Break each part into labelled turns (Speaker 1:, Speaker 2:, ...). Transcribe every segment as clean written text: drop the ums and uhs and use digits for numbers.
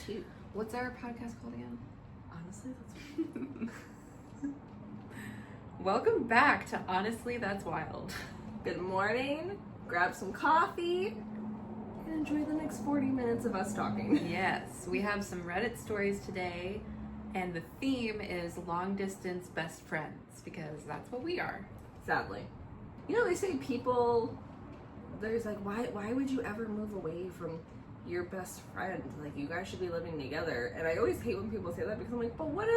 Speaker 1: too.
Speaker 2: What's our podcast called again?
Speaker 1: Honestly, that's
Speaker 2: Welcome back to Honestly, That's Wild.
Speaker 1: Good morning. Grab some coffee and enjoy the next 40 minutes of us talking.
Speaker 2: Yes, we have some Reddit stories today, and the theme is long distance best friends, because that's what we are.
Speaker 1: Sadly. You know, they say people, there's like, why would you ever move away from your best friend? Like, you guys should be living together. And I always hate when people say that, because I'm like, but what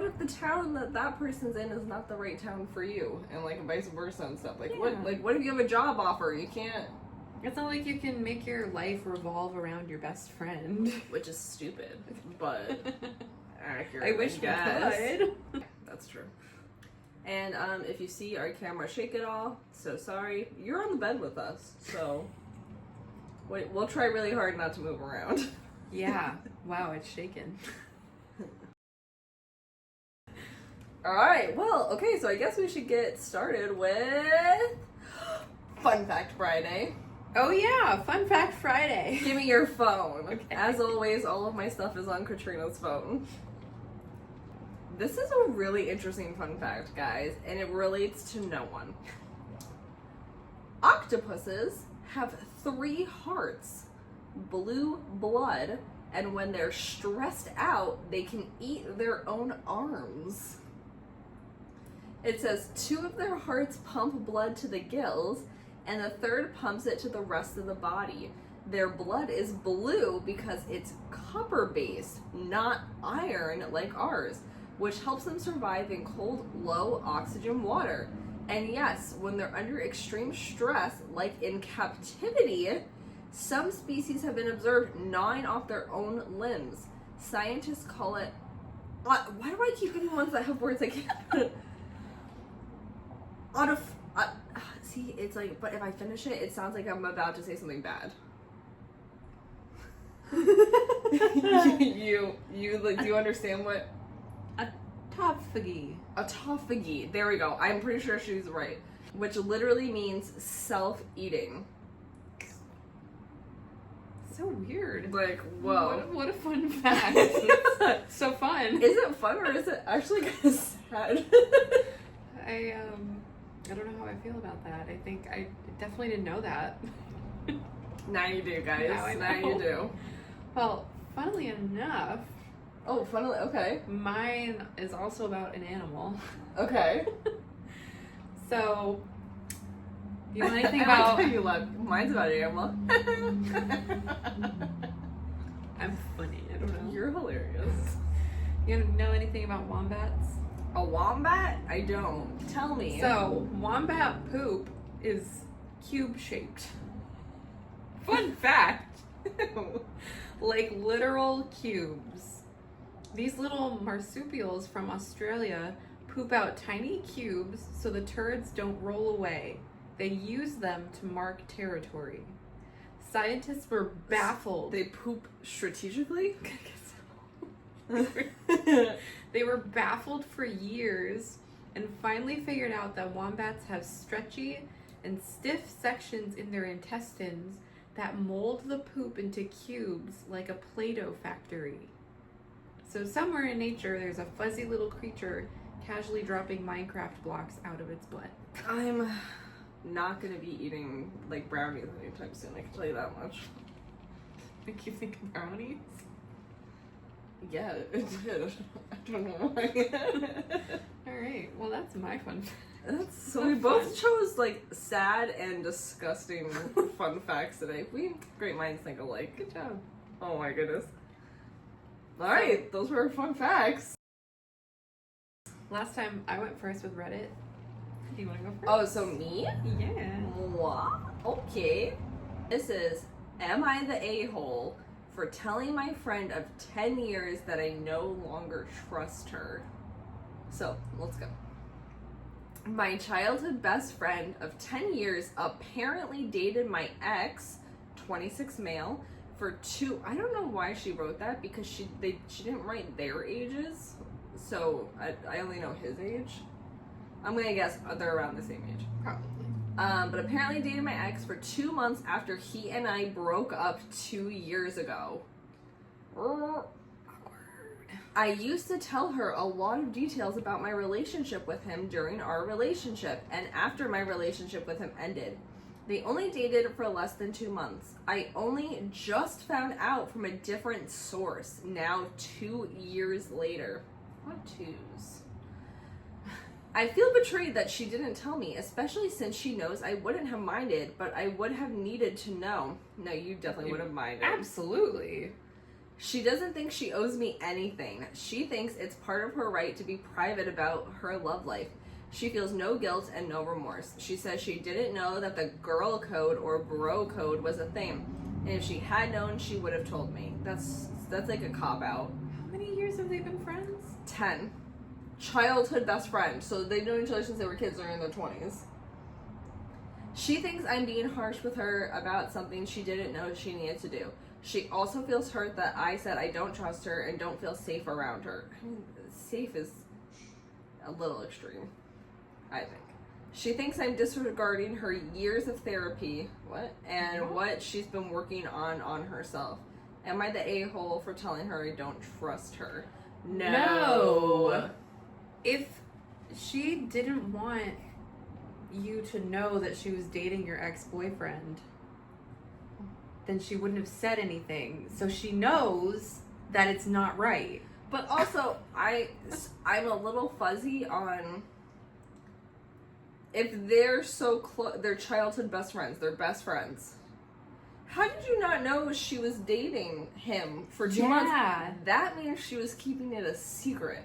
Speaker 1: if the town that person's in is not the right town for you, and like vice versa and stuff? Like,
Speaker 2: Yeah.
Speaker 1: what if you have a job offer? You can't.
Speaker 2: It's not like you can make your life revolve around your best friend.
Speaker 1: Which is stupid, but accurate.
Speaker 2: I wish we could.
Speaker 1: That's true. And if you see our camera shake at all, so sorry. You're on the bed with us, so we'll try really hard not to move around.
Speaker 2: Yeah. Wow, it's shaking.
Speaker 1: Alright, well, okay, so I guess we should get started with Fun Fact Friday.
Speaker 2: Oh yeah, Fun Fact Friday.
Speaker 1: Give me your phone.
Speaker 2: Okay.
Speaker 1: As always, all of my stuff is on Katrina's phone. This is a really interesting fun fact, guys, and it relates to no one. Octopuses have 3 hearts, blue blood, and when they're stressed out, they can eat their own arms. It says 2 of their hearts pump blood to the gills, and the 3rd pumps it to the rest of the body. Their blood is blue because it's copper-based, not iron like ours, which helps them survive in cold, low oxygen water. And yes, when they're under extreme stress, like in captivity, some species have been observed gnawing off their own limbs. Scientists call it... why do I keep getting ones that have words I can't... see, it's like, but if I finish it, it sounds like I'm about to say something bad. you like, do you understand what?
Speaker 2: Autophagy.
Speaker 1: Autophagy. There we go. I'm pretty sure she's right. Which literally means self-eating.
Speaker 2: So weird.
Speaker 1: Like, whoa.
Speaker 2: What a fun fact. So fun.
Speaker 1: Is it fun or is it actually kind of sad?
Speaker 2: I don't know how I feel about that. I think I definitely didn't know that.
Speaker 1: Now you do, guys. Now you do.
Speaker 2: Well, funnily enough...
Speaker 1: Oh, funnily, okay.
Speaker 2: Mine is also about an animal.
Speaker 1: Okay.
Speaker 2: So, do you know anything about...
Speaker 1: you love. Mine's about an animal.
Speaker 2: I'm funny, I don't know.
Speaker 1: You're hilarious.
Speaker 2: You know anything about wombats?
Speaker 1: A wombat? I don't. Tell me.
Speaker 2: So, wombat poop is cube-shaped. Fun fact! Like literal cubes. These little marsupials from Australia poop out tiny cubes so the turds don't roll away. They use them to mark territory. Scientists were baffled.
Speaker 1: They poop strategically?
Speaker 2: They were baffled for years and finally figured out that wombats have stretchy and stiff sections in their intestines that mold the poop into cubes like a Play-Doh factory. So somewhere in nature, there's a fuzzy little creature casually dropping Minecraft blocks out of its butt.
Speaker 1: I'm not going to be eating, like, brownies anytime soon, I can tell you that much.
Speaker 2: Make you think of brownies?
Speaker 1: Yeah, it did. I don't know why.
Speaker 2: Alright, well that's my fun fact.
Speaker 1: So we both chose, like, sad and disgusting fun facts today. Great minds think alike.
Speaker 2: Good job.
Speaker 1: Oh my goodness. Alright, those were fun facts.
Speaker 2: Last time I went first with Reddit. Do you want to go first?
Speaker 1: Oh, so me?
Speaker 2: Yeah.
Speaker 1: What? Okay. This is, am I the a-hole for telling my friend of 10 years that I no longer trust her? So, let's go. My childhood best friend of 10 years apparently dated my ex, 26 male, for 2... I don't know why she wrote that, because she didn't write their ages, so I only know his age. I'm gonna guess they're around the same age.
Speaker 2: Probably.
Speaker 1: But apparently dated my ex for 2 months after he and I broke up 2 years ago. I used to tell her a lot of details about my relationship with him during our relationship and after my relationship with him ended. They only dated for less than 2 months. I only just found out from a different source now 2 years later. What twos? I feel betrayed that she didn't tell me, especially since she knows I wouldn't have minded, but I would have needed to know. No, you definitely would have minded.
Speaker 2: Absolutely.
Speaker 1: She doesn't think she owes me anything. She thinks it's part of her right to be private about her love life. She feels no guilt and no remorse. She says she didn't know that the girl code or bro code was a thing. And if she had known, she would have told me. That's like a cop-out.
Speaker 2: How many years have they been friends?
Speaker 1: 10. Childhood best friend. So they've known each other since they were kids or in their 20s. She thinks I'm being harsh with her about something she didn't know she needed to do. She also feels hurt that I said I don't trust her and don't feel safe around her. I mean, safe is a little extreme, I think. She thinks I'm disregarding her years of therapy, and what she's been working on herself. Am I the a-hole for telling her I don't trust her? No.
Speaker 2: If she didn't want you to know that she was dating your ex-boyfriend, then she wouldn't have said anything. So she knows that it's not right.
Speaker 1: But also, I'm a little fuzzy on if they're so close, they're childhood best friends, they're best friends. How did you not know she was dating him for 2 months? That means she was keeping it a secret.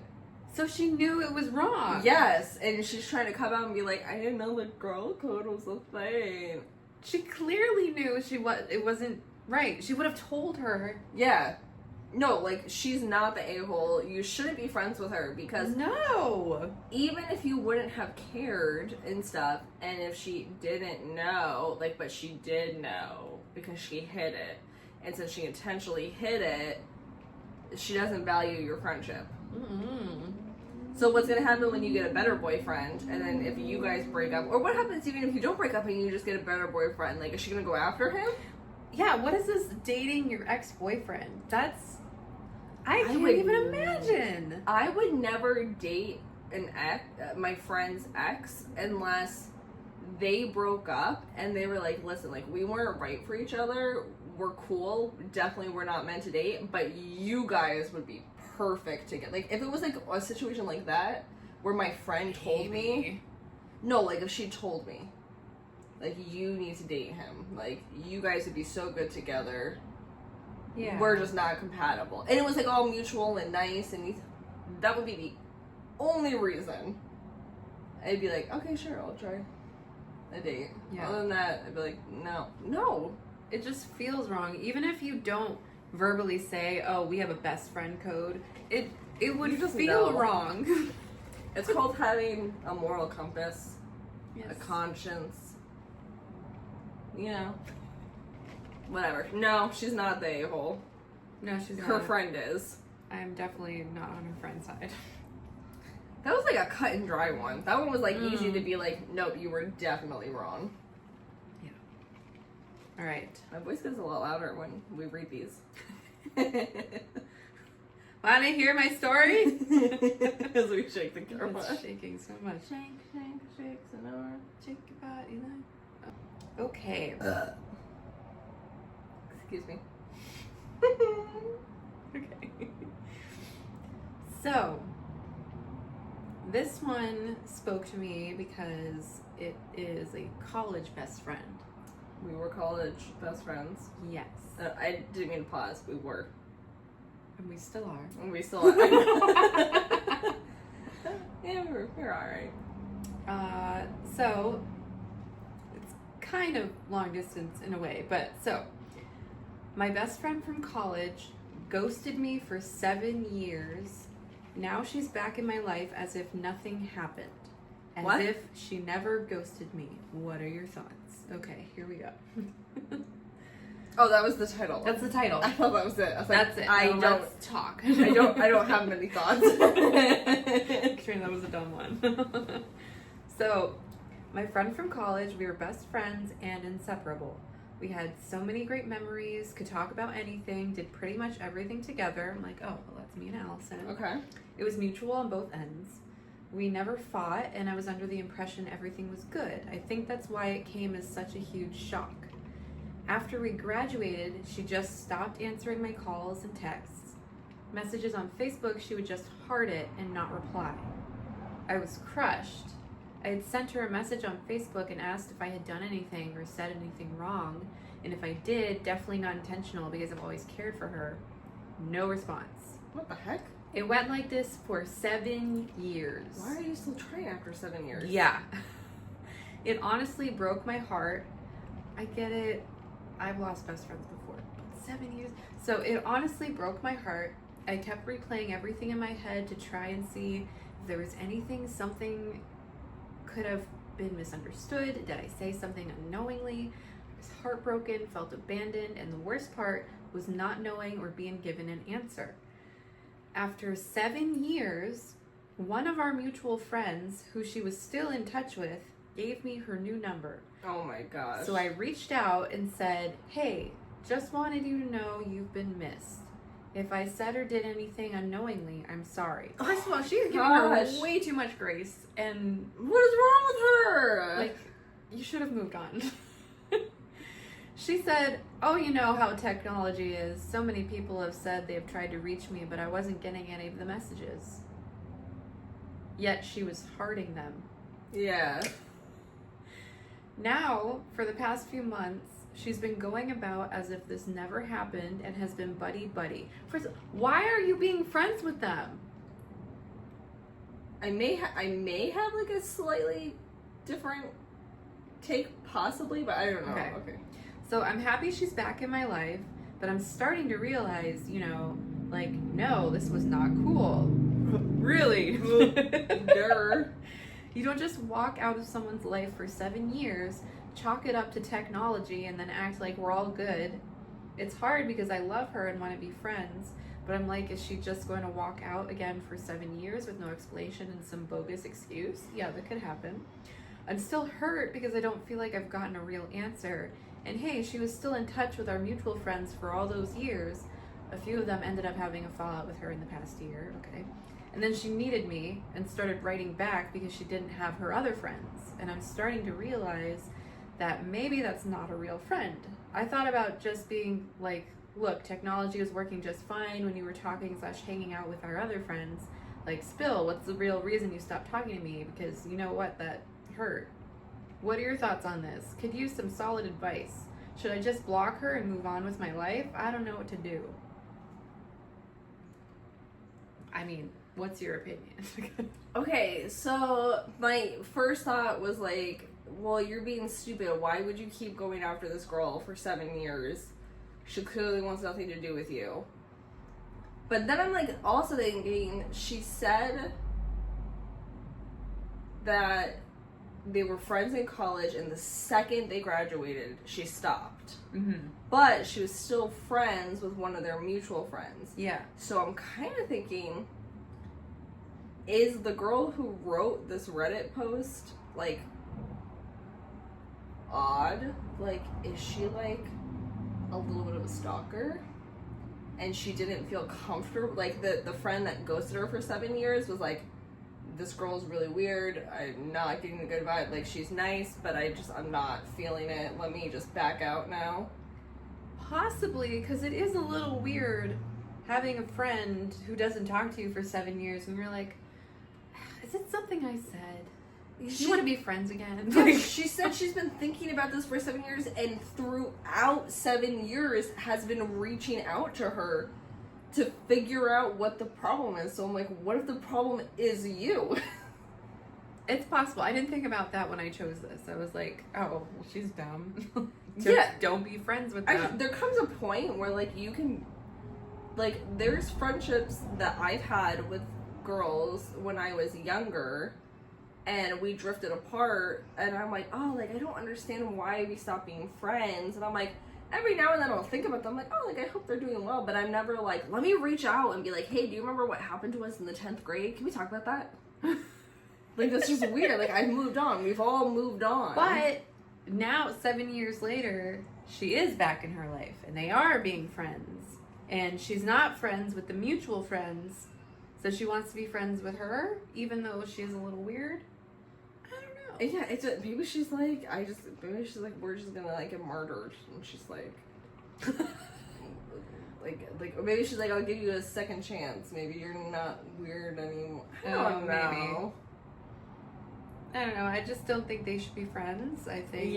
Speaker 2: So she knew it was wrong.
Speaker 1: Yes, and she's trying to come out and be like, I didn't know the girl code was a thing.
Speaker 2: She clearly knew it wasn't right. She would have told her.
Speaker 1: Yeah. No, like, she's not the a-hole. You shouldn't be friends with her because...
Speaker 2: No!
Speaker 1: Even if you wouldn't have cared and stuff, and if she didn't know, like, but she did know because she hid it. And since she intentionally hid it, she doesn't value your friendship.
Speaker 2: Mm-mm.
Speaker 1: So what's going to happen when you get a better boyfriend, and then if you guys break up, or what happens even if you don't break up and you just get a better boyfriend? Like, is she going to go after him?
Speaker 2: Yeah, what is this dating your ex-boyfriend? I can't even imagine.
Speaker 1: I would never date an ex, my friend's ex, unless they broke up and they were like, listen, like, we weren't right for each other. We're cool. Definitely we're not meant to date, but you guys would be perfect together. Like, if it was like a situation like that where my friend told me, no, like if she told me, like, you need to date him, like, you guys would be so good together, we're just not compatible, and it was like all mutual and nice, and that would be the only reason I'd be like, okay, sure, I'll try a date. Other than that, I'd be like, no,
Speaker 2: it just feels wrong. Even if you don't verbally say, oh, we have a best friend code, it would feel wrong.
Speaker 1: It's called having a moral compass,
Speaker 2: yes.
Speaker 1: A conscience, you know, whatever. No, she's not the a-hole.
Speaker 2: No, she's not.
Speaker 1: Her friend is.
Speaker 2: I'm definitely not on her friend's side.
Speaker 1: That was like a cut and dry one. That one was like easy to be like, nope, you were definitely wrong.
Speaker 2: Yeah. All right.
Speaker 1: My voice gets a lot louder when we read these.
Speaker 2: Want to hear my story?
Speaker 1: As we shake the camera.
Speaker 2: It's shaking so much.
Speaker 1: Shake, shake, shake, Sonora.
Speaker 2: Shake your body then. Okay.
Speaker 1: Excuse me.
Speaker 2: Okay. So, this one spoke to me because it is a college best friend.
Speaker 1: We were college best friends.
Speaker 2: Yes.
Speaker 1: I didn't mean to pause. We were.
Speaker 2: And we still are.
Speaker 1: And we still are. Yeah, we're alright.
Speaker 2: So, it's kind of long distance in a way, but so, my best friend from college ghosted me for 7 years. Now she's back in my life as if nothing happened. As if she never ghosted me. What are your thoughts? Okay, here we go.
Speaker 1: Oh, that was the title.
Speaker 2: That's the title.
Speaker 1: I thought that was it. I was like,
Speaker 2: that's it. Let's talk.
Speaker 1: I don't have many thoughts.
Speaker 2: Katrina, that was a dumb one. So, my friend from college, we were best friends and inseparable. We had so many great memories, could talk about anything, did pretty much everything together. I'm like, oh, well, that's me and Alysen.
Speaker 1: Okay.
Speaker 2: It was mutual on both ends. We never fought, and I was under the impression everything was good. I think that's why it came as such a huge shock. After we graduated, she just stopped answering my calls and texts. Messages on Facebook, she would just heart it and not reply. I was crushed. I had sent her a message on Facebook and asked if I had done anything or said anything wrong, and if I did, definitely not intentional because I've always cared for her. No response.
Speaker 1: What the heck?
Speaker 2: It went like this for 7 years.
Speaker 1: Why are you still trying after 7 years?
Speaker 2: Yeah. It honestly broke my heart. I get it. I've lost best friends before. But 7 years. So it honestly broke my heart. I kept replaying everything in my head to try and see if there was anything, something could have been misunderstood. Did I say something unknowingly? I was heartbroken, felt abandoned, and the worst part was not knowing or being given an answer. After 7 years, one of our mutual friends, who she was still in touch with, gave me her new number.
Speaker 1: Oh my gosh.
Speaker 2: So I reached out and said, hey, just wanted you to know you've been missed. If I said or did anything unknowingly, I'm sorry. First of all, she's giving her way too much grace. And
Speaker 1: what is wrong with her?
Speaker 2: like, you should have moved on. She said, oh, you know how technology is. So many people have said they've tried to reach me, but I wasn't getting any of the messages. Yet she was hearting them.
Speaker 1: Yeah.
Speaker 2: Now, for the past few months, she's been going about as if this never happened and has been buddy-buddy. First, why are you being friends with them?
Speaker 1: I may have like a slightly different take, possibly, but I don't know. Okay.
Speaker 2: So I'm happy she's back in my life, but I'm starting to realize, like, no, this was not cool. Really? You don't just walk out of someone's life for 7 years, chalk it up to technology, and then act like we're all good. It's hard because I love her and want to be friends, but I'm like, is she just going to walk out again for 7 years with no explanation and some bogus excuse? Yeah, that could happen. I'm still hurt because I don't feel like I've gotten a real answer. And hey, she was still in touch with our mutual friends for all those years. A few of them ended up having a fallout with her in the past year, okay? And then she needed me and started writing back because she didn't have her other friends. And I'm starting to realize that maybe that's not a real friend. I thought about just being like, look, technology was working just fine when you were talking / hanging out with our other friends. Like, Spill, what's the real reason you stopped talking to me? Because you know what, that hurt. What are your thoughts on this? Could use some solid advice. Should I just block her and move on with my life? I don't know what to do. I mean, what's your opinion?
Speaker 1: Okay, so my first thought was like, well, you're being stupid. Why would you keep going after this girl for 7 years? She clearly wants nothing to do with you. But then I'm like also thinking, she said that they were friends in college, and the second they graduated, she stopped.
Speaker 2: Mm-hmm.
Speaker 1: But she was still friends with one of their mutual friends.
Speaker 2: Yeah.
Speaker 1: So I'm kind of thinking, is the girl who wrote this Reddit post, like, odd? Like, is she, like, a little bit of a stalker? And she didn't feel comfortable? Like, the friend that ghosted her for 7 years was like, this girl's really weird, I'm not getting a good vibe, like, she's nice, but I'm not feeling it, let me just back out now.
Speaker 2: Possibly, because it is a little weird having a friend who doesn't talk to you for 7 years and you're like, is it something I said? Do you want to be friends again?
Speaker 1: Yeah, she said she's been thinking about this for 7 years, and throughout 7 years has been reaching out to her to figure out what the problem is. So I'm like, what if the problem is you?
Speaker 2: It's possible. I didn't think about that when I chose this. I was like, oh, well, she's dumb.
Speaker 1: Yeah.
Speaker 2: Don't be friends with them.
Speaker 1: There comes a point where, like, you can, like, there's friendships that I've had with girls when I was younger, and we drifted apart, and I'm like, oh, like, I don't understand why we stopped being friends. And I'm like, every now and then I'll think about them, like, oh, like, I hope they're doing well, but I'm never like, let me reach out and be like, hey, do you remember what happened to us in the 10th grade? Can we talk about that? Like, that's just weird. Like, I've moved on. We've all moved on.
Speaker 2: But now, 7 years later, she is back in her life and they are being friends. And she's not friends with the mutual friends, so she wants to be friends with her, even though she's a little weird. I don't know.
Speaker 1: Yeah, maybe she's like, we're just gonna like get murdered, and she's like, like maybe she's like, I'll give you a second chance. Maybe you're not weird anymore. I don't know.
Speaker 2: I don't know. I just don't think they should be friends. I think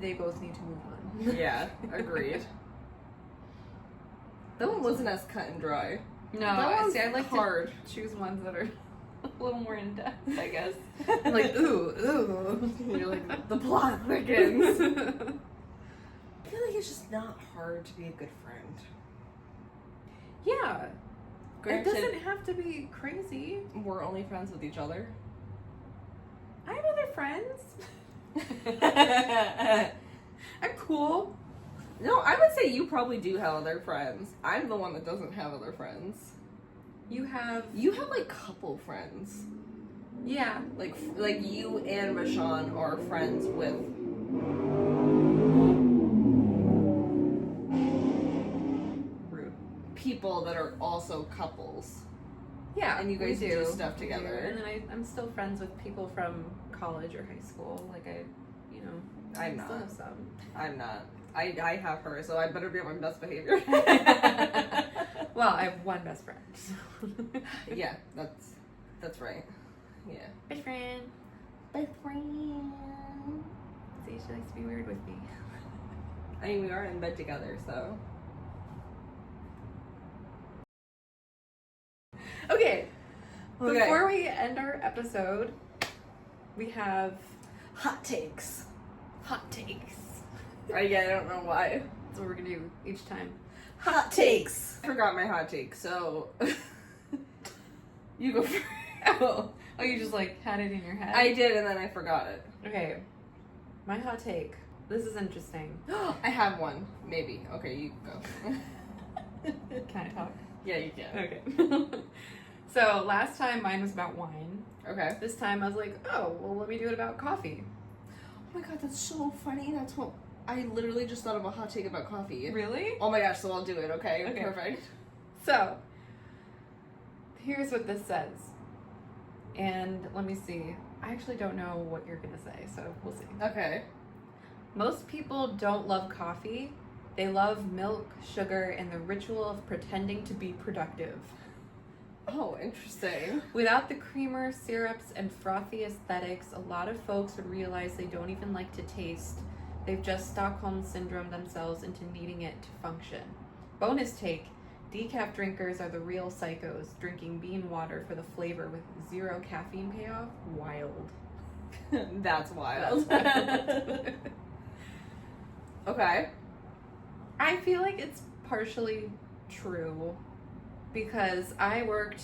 Speaker 2: they both need to move on.
Speaker 1: Yeah, agreed. That one wasn't as cut and dry.
Speaker 2: No, I like
Speaker 1: hard.
Speaker 2: To choose ones that are a little more in depth, I guess. I'm like, ooh.
Speaker 1: You're like, the plot thickens. I feel like it's just not hard to be a good friend.
Speaker 2: Yeah.
Speaker 1: Granted,
Speaker 2: it doesn't have to be crazy.
Speaker 1: We're only friends with each other.
Speaker 2: I have other friends. I'm cool.
Speaker 1: No, I would say you probably do have other friends. I'm the one that doesn't have other friends. You have like couple friends.
Speaker 2: Yeah.
Speaker 1: Like you and Rashawn are friends with people that are also couples.
Speaker 2: Yeah.
Speaker 1: And you guys do stuff together.
Speaker 2: And then I'm still friends with people from college or high school. Like
Speaker 1: I'm
Speaker 2: still
Speaker 1: not.
Speaker 2: have some.
Speaker 1: I'm not. I have her, so I better be on my best behavior.
Speaker 2: Well, I have one best friend. So.
Speaker 1: Yeah, that's right. Yeah.
Speaker 2: Best friend.
Speaker 1: Best friend.
Speaker 2: See, she likes to be weird with me.
Speaker 1: I mean, we are in bed together, so.
Speaker 2: Okay. Before we end our episode, we have
Speaker 1: hot takes.
Speaker 2: Hot takes.
Speaker 1: I don't know why.
Speaker 2: That's what we're gonna do each time.
Speaker 1: Hot takes. I forgot my hot take, so you go first.
Speaker 2: Oh, you just like had it in your head?
Speaker 1: I did, and then I forgot it.
Speaker 2: Okay. My hot take. This is interesting.
Speaker 1: I have one. Maybe. Okay, you go.
Speaker 2: Can I talk?
Speaker 1: Yeah, you can.
Speaker 2: Okay. So last time mine was about wine.
Speaker 1: Okay.
Speaker 2: This time I was like, oh, well, let me do it about coffee.
Speaker 1: Oh my god, that's so funny. That's what I literally just thought of a hot take about coffee.
Speaker 2: Really?
Speaker 1: Oh my gosh, so I'll do it, okay?
Speaker 2: Okay.
Speaker 1: Perfect.
Speaker 2: So, here's what this says. And let me see. I actually don't know what you're going to say, so we'll see.
Speaker 1: Okay.
Speaker 2: Most people don't love coffee. They love milk, sugar, and the ritual of pretending to be productive.
Speaker 1: Oh, interesting.
Speaker 2: Without the creamer, syrups, and frothy aesthetics, a lot of folks would realize they don't even like to taste. They've just Stockholm syndrome themselves into needing it to function. Bonus take, decaf drinkers are the real psychos, drinking bean water for the flavor with zero caffeine payoff. Wild.
Speaker 1: That's wild. Okay.
Speaker 2: I feel like it's partially true because I worked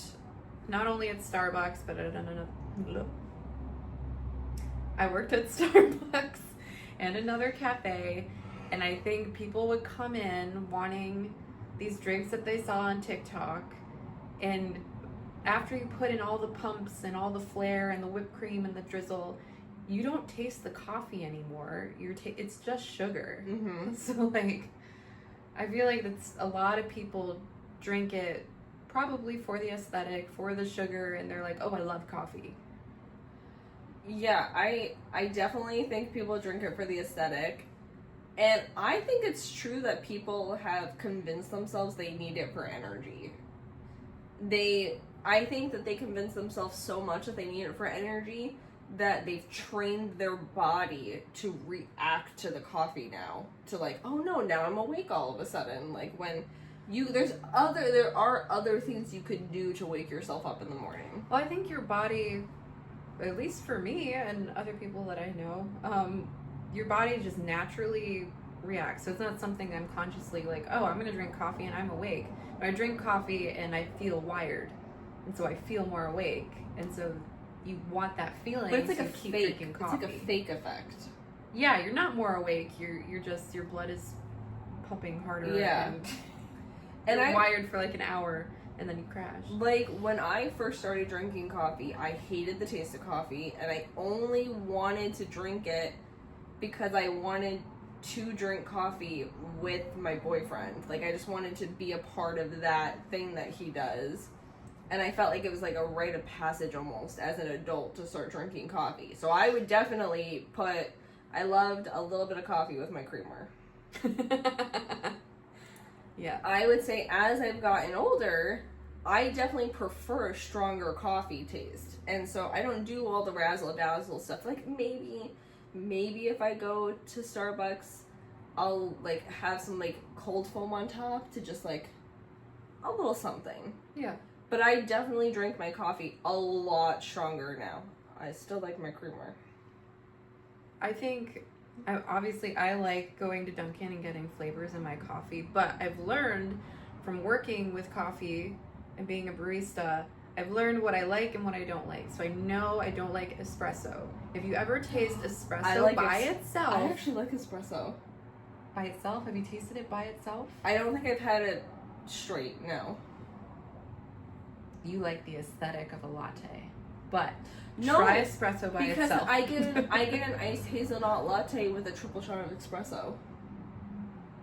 Speaker 2: not only at Starbucks, but at another... I worked at Starbucks and another cafe, and I think people would come in wanting these drinks that they saw on TikTok, and after you put in all the pumps and all the flair and the whipped cream and the drizzle, you don't taste the coffee anymore. It's just sugar.
Speaker 1: Mm-hmm.
Speaker 2: So like, I feel like that's a lot of people drink it probably for the aesthetic, for the sugar, and they're like, oh, I love coffee.
Speaker 1: Yeah, I definitely think people drink it for the aesthetic. And I think it's true that people have convinced themselves they need it for energy. I think that they convince themselves so much that they need it for energy that they've trained their body to react to the coffee now. To like, oh no, now I'm awake all of a sudden. Like when there are other things you could do to wake yourself up in the morning.
Speaker 2: Well, I think your body, at least for me and other people that I know, your body just naturally reacts. So it's not something I'm consciously like, oh, I'm going to drink coffee and I'm awake. But I drink coffee and I feel wired. And so I feel more awake. And so you want that feeling.
Speaker 1: But it's like
Speaker 2: so
Speaker 1: a
Speaker 2: you keep
Speaker 1: fake,
Speaker 2: drinking coffee.
Speaker 1: it's like a fake effect.
Speaker 2: Yeah, you're not more awake. You're just, your blood is pumping harder.
Speaker 1: Yeah.
Speaker 2: And you're wired for like an hour. And then you crash.
Speaker 1: Like, when I first started drinking coffee, I hated the taste of coffee, and I only wanted to drink it because I wanted to drink coffee with my boyfriend. Like, I just wanted to be a part of that thing that he does. And I felt like it was like a rite of passage almost as an adult to start drinking coffee. So I would definitely I loved a little bit of coffee with my creamer.
Speaker 2: Yeah.
Speaker 1: I would say as I've gotten older, I definitely prefer a stronger coffee taste. And so I don't do all the razzle dazzle stuff. Like maybe if I go to Starbucks, I'll like have some like cold foam on top to just like a little something.
Speaker 2: Yeah.
Speaker 1: But I definitely drink my coffee a lot stronger now. I still like my creamer.
Speaker 2: I think, obviously, I like going to Dunkin' and getting flavors in my coffee, but I've learned from working with coffee and being a barista, I've learned what I like and what I don't like. So I know I don't like espresso. If you ever taste espresso by itself...
Speaker 1: I actually like espresso.
Speaker 2: By itself? Have you tasted it by itself?
Speaker 1: I don't think I've had it straight, no.
Speaker 2: You like the aesthetic of a latte, but
Speaker 1: no,
Speaker 2: try espresso by
Speaker 1: because
Speaker 2: itself.
Speaker 1: I get an iced hazelnut latte with a triple shot of espresso.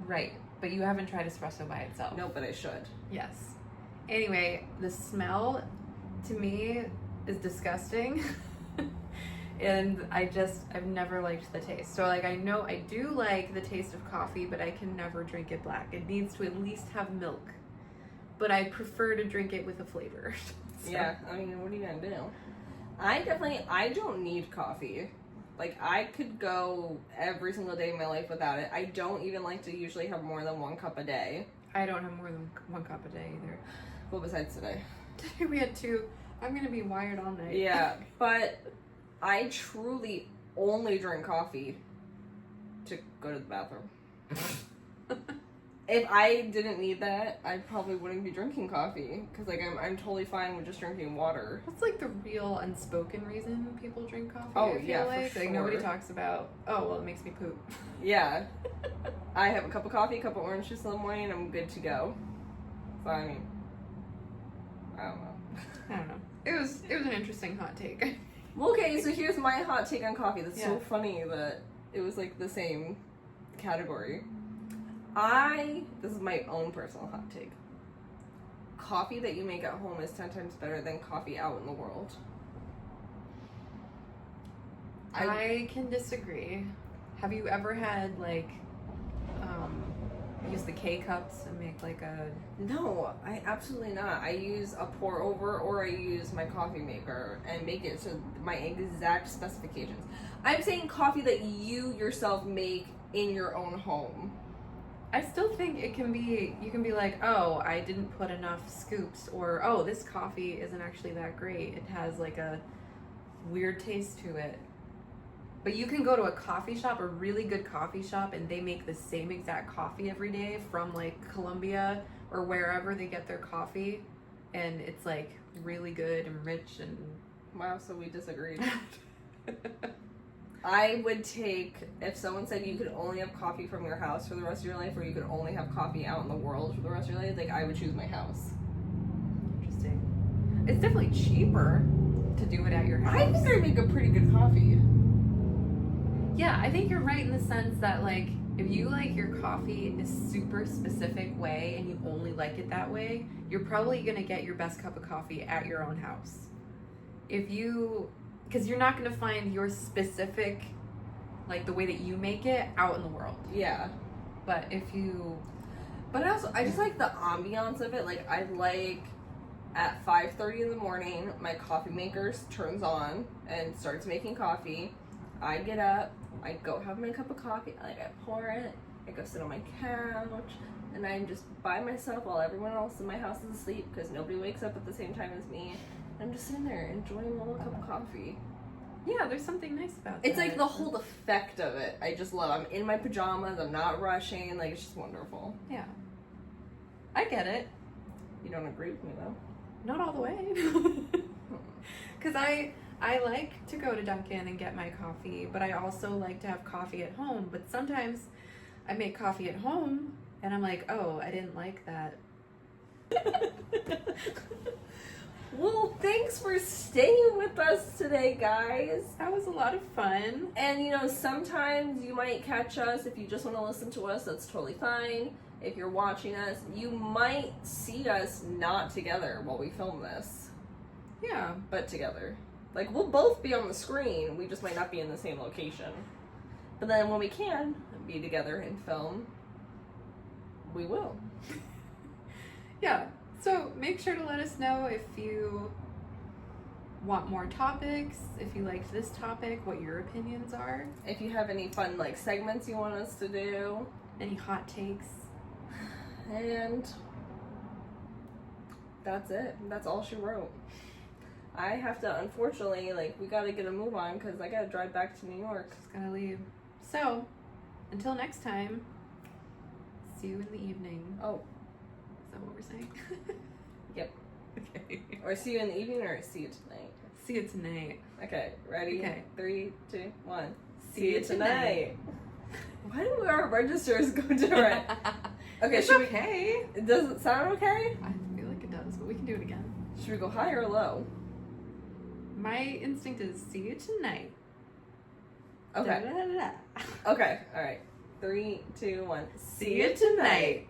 Speaker 2: Right, but you haven't tried espresso by itself.
Speaker 1: No, but I should.
Speaker 2: Yes. Anyway, the smell to me is disgusting. And I've never liked the taste. So like I know I do like the taste of coffee, but I can never drink it black. It needs to at least have milk. But I prefer to drink it with a flavor. So.
Speaker 1: Yeah, I mean, what are you gonna do? I don't need coffee. Like, I could go every single day of my life without it. I don't even like to usually have more than 1 cup a day.
Speaker 2: I don't have more than 1 cup a day either.
Speaker 1: Well, besides today.
Speaker 2: Today we had 2. I'm gonna be wired all night.
Speaker 1: Yeah, but I truly only drink coffee to go to the bathroom. If I didn't need that, I probably wouldn't be drinking coffee. Because, like, I'm totally fine with just drinking water.
Speaker 2: That's, like, the real unspoken reason people drink coffee,
Speaker 1: Oh,
Speaker 2: I feel
Speaker 1: yeah,
Speaker 2: like.
Speaker 1: for
Speaker 2: Like,
Speaker 1: sure.
Speaker 2: nobody talks about, oh, well, it makes me poop.
Speaker 1: Yeah. I have a cup of coffee, a cup of orange juice in the morning, and I'm good to go. So, I mean, I don't know.
Speaker 2: I don't know. It was an interesting hot take.
Speaker 1: Well, okay, so here's my hot take on coffee. That's so
Speaker 2: Yeah.
Speaker 1: funny that it was, like, the same category. This is my own personal hot take. Coffee that you make at home is 10 times better than coffee out in the world.
Speaker 2: I can disagree. Have you ever had, like, use the K-cups and make, like, a...
Speaker 1: No, I absolutely not. I use a pour over or I use my coffee maker and make it to my exact specifications. I'm saying coffee that you yourself make in your own home.
Speaker 2: I still think you can be like, oh, I didn't put enough scoops, or, oh, this coffee isn't actually that great. It has, like, a weird taste to it. But you can go to a coffee shop, a really good coffee shop, and they make the same exact coffee every day from, like, Colombia or wherever they get their coffee, and it's, like, really good and rich and...
Speaker 1: Wow, so we disagreed. I would take, if someone said you could only have coffee from your house for the rest of your life, or you could only have coffee out in the world for the rest of your life, like, I would choose my house.
Speaker 2: Interesting. It's definitely cheaper to do it at your house.
Speaker 1: I think I make a pretty good coffee.
Speaker 2: Yeah, I think you're right in the sense that, like, if you like your coffee a super specific way and you only like it that way, you're probably going to get your best cup of coffee at your own house. Because you're not going to find your specific, like, the way that you make it out in the world.
Speaker 1: Yeah.
Speaker 2: But if you...
Speaker 1: But also, I just like the ambiance of it. Like, I like, at 5:30 in the morning, my coffee maker turns on and starts making coffee. I get up, I go have my cup of coffee, like, I pour it, I go sit on my couch, and I'm just by myself while everyone else in my house is asleep, because nobody wakes up at the same time as me. I'm just sitting there enjoying a little cup of coffee.
Speaker 2: Yeah, there's something nice about that.
Speaker 1: It's like the whole effect of it. I just love. I'm in my pajamas. I'm not rushing. Like, it's just wonderful.
Speaker 2: Yeah. I get it.
Speaker 1: You don't agree with me, though?
Speaker 2: Not all the way. Because I like to go to Dunkin' and get my coffee, but I also like to have coffee at home. But sometimes I make coffee at home, and I'm like, oh, I didn't like that.
Speaker 1: Well, thanks for staying with us today, guys.
Speaker 2: That was a lot of fun.
Speaker 1: And you know, sometimes you might catch us if you just want to listen to us, that's totally fine. If you're watching us, you might see us not together while we film this.
Speaker 2: Yeah.
Speaker 1: But together. Like, we'll both be on the screen, we just might not be in the same location. But then when we can be together and film, we will.
Speaker 2: Yeah. So make sure to let us know if you want more topics, if you liked this topic, what your opinions are.
Speaker 1: If you have any fun, like, segments you want us to do.
Speaker 2: Any hot takes.
Speaker 1: And that's it. That's all she wrote. I have to, unfortunately, like, we gotta get a move on because I gotta drive back to New York.
Speaker 2: Just gotta leave. So, until next time, see you in the evening.
Speaker 1: Oh.
Speaker 2: Is that what we're saying?
Speaker 1: Yep.
Speaker 2: Okay.
Speaker 1: Or see you in the evening or see you tonight.
Speaker 2: See you tonight.
Speaker 1: Okay, ready?
Speaker 2: Okay.
Speaker 1: 3, 2, 1.
Speaker 2: See you tonight.
Speaker 1: Why do our registers go different? Okay,
Speaker 2: It's
Speaker 1: should
Speaker 2: okay.
Speaker 1: we? Does it sound okay?
Speaker 2: I feel like it does, but we can do it again.
Speaker 1: Should we go high or low?
Speaker 2: My instinct is see you tonight.
Speaker 1: Okay.
Speaker 2: Da-da-da-da.
Speaker 1: Okay, alright. 3, 2, 1.
Speaker 2: See you tonight.